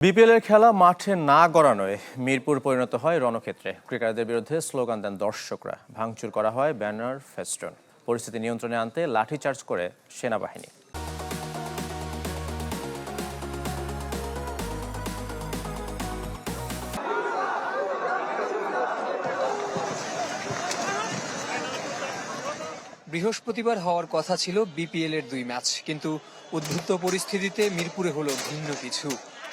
BPL এর খেলা মাঠে না গড়ানোয় মিরপুর পরিণত হয় রণক্ষেত্রে। ক্রিকেটারদের বিরুদ্ধে স্লোগান দেন দর্শকরা, ভাঙচুর করা হয় ব্যানার, ফেস্টুন। পরিস্থিতি নিয়ন্ত্রণে আনতে লাঠিচার্জ করে সেনাবাহিনী। বৃহস্পতিবার হওয়ার কথা ছিল বিপিএল এর 2 ম্যাচ, কিন্তু উদ্ভুত পরিস্থিতিতে মিরপুরে হলো ভিন্ন কিছু।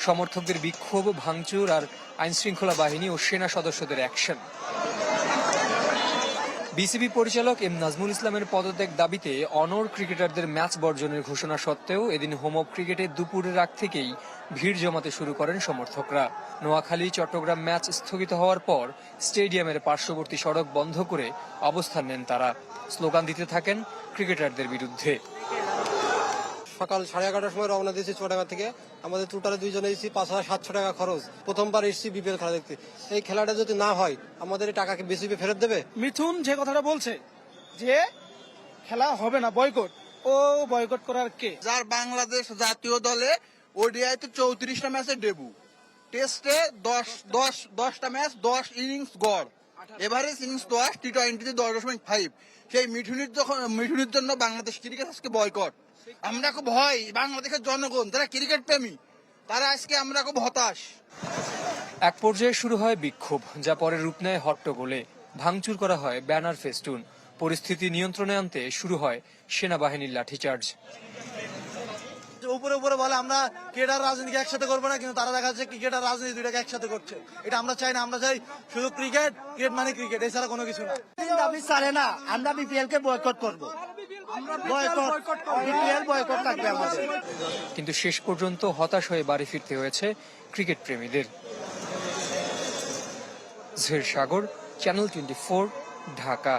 সমর্থকদের বিক্ষোভ, ভাঙচুর আর আইনশৃঙ্খলা বাহিনী ও সেনা সদস্যদের অ্যাকশন। বিসিবি পরিচালক এম নাজমুল ইসলামের পদত্যাগ দাবিতে অনড় ক্রিকেটারদের ম্যাচ বর্জনের ঘোষণা সত্ত্বেও এদিন হোম অফ ক্রিকেটে দুপুরের আগ থেকেই ভিড় জমাতে শুরু করেন সমর্থকরা। নোয়াখালী চট্টগ্রাম ম্যাচ স্থগিত হওয়ার পর স্টেডিয়ামের পার্শ্ববর্তী সড়ক বন্ধ করে অবস্থান নেন তারা। স্লোগান দিতে থাকেন ক্রিকেটারদের বিরুদ্ধে। সকাল 11:30টার সময় রওনা দিয়েছি চুয়াডাঙ্গা থেকে। আমাদের টোটালে দুইজনে এসেছি 5,700 টাকা খরচ। প্রথমবার এসেছি বিপিএল খেলা দেখতে। এই খেলাটা যদি না হয় আমাদের এই টাকাকে বিসিবি ফেরত দেবে। মিথুন যে কথাটা বলছে যে খেলা হবে না, বয়কট, ও বয়কট করার কে? যার বাংলাদেশ জাতীয় দলে ওডিআইতে 34টা ম্যাচে ডেবু, টেস্টে 10টা ম্যাচ 10 ইনিংস গড়, এভারেজ ইনিংস 10, টি-20তে 10.5। সেই মিঠুনের জন্য বাংলাদেশ ক্রিকেট আজকে বয়কট। আমরা খুব ভয়, বাংলাদেশের জনগণ যারা ক্রিকেট প্রেমী তারা আজকে আমরা খুব হতাশ। এক পর্যায়ে শুরু হয় বিক্ষোভ, যা পরে রূপ নেয় হট্টগোলে। ভাঙচুর করা হয় ব্যানার, ফেস্টুন। পরিস্থিতি নিয়ন্ত্রণে আনতে শুরু হয় সেনাবাহিনীর লাঠিচার্জ। উপরে উপরে বলে আমরা ক্রিকেট আর রাজনীতি একসাথে করবো না, কিন্তু তারা দেখা যাচ্ছে ক্রিকেট আর রাজনীতি দুইটাকে একসাথে করছে। এটা আমরা চাই না। আমরা চাই শুধু ক্রিকেট, ক্রিকেট মানে ক্রিকেট, এছাড়া কোনো কিছু না। আপনি চারে না, আমরা বিপিএল কে বয়কট করবো। কিন্তু শেষ পর্যন্ত হতাশ হয়ে বাড়ি ফিরতে হয়েছে ক্রিকেট প্রেমীদের। জহির সাগর, চ্যানেল 24, ঢাকা।